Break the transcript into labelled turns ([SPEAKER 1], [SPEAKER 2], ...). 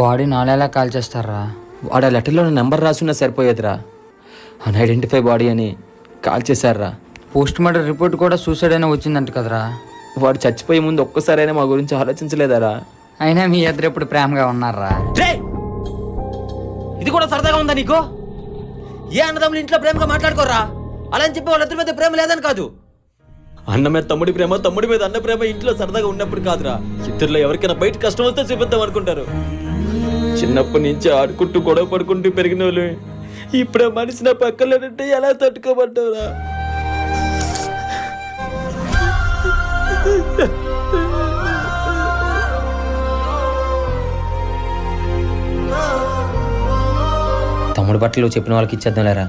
[SPEAKER 1] Body నాలేలా call చేస్తారా?
[SPEAKER 2] వాడు ఆ లెటర్లో నెంబర్ రాసున్నా సరిపోయేదిరా. అన్ఐడెంటిఫై బాడీ అని కాల్ చేశారా.
[SPEAKER 1] పోస్ట్ మార్టం రిపోర్ట్ కూడా సూసైడ్ అయినా వచ్చిందంట కదరా.
[SPEAKER 2] వాడు చచ్చిపోయే ముందు ఒక్కసారైనా మా గురించి ఆలోచించలేదారా?
[SPEAKER 1] అయినా మీ ఇద్దరు ఎప్పుడు ప్రేమగా ఉన్నారా?
[SPEAKER 3] ఇది కూడా సరదాగా ఉందా నీకు? ఏ అన్నదమ్ములు ఇంట్లో ప్రేమగా మాట్లాడుకోరా? అలా అని చెప్పి వాళ్ళిద్దరి మీద ప్రేమ లేదని కాదు. అన్న మీద తమ్ముడి ప్రేమ, తమ్ముడి మీద అన్న ప్రేమ ఇంట్లో సరదాగా ఉన్నప్పుడు కాదురా. ఇద్దరులో ఎవరికైనా బయట కష్టం వస్తే చూపిద్దాం అనుకుంటారు. చిన్నప్పటి నుంచి ఆడుకుంటూ గొడవ పడుకుంటూ పెరిగిన వాళ్ళు ఇప్పుడు మనిషి నా పక్కలేనంటే ఎలా తట్టుకోమంటావురా?
[SPEAKER 2] తమ్ముడు బట్టలు చెప్పిన వాళ్ళకి ఇచ్చేద్దాం లేరా.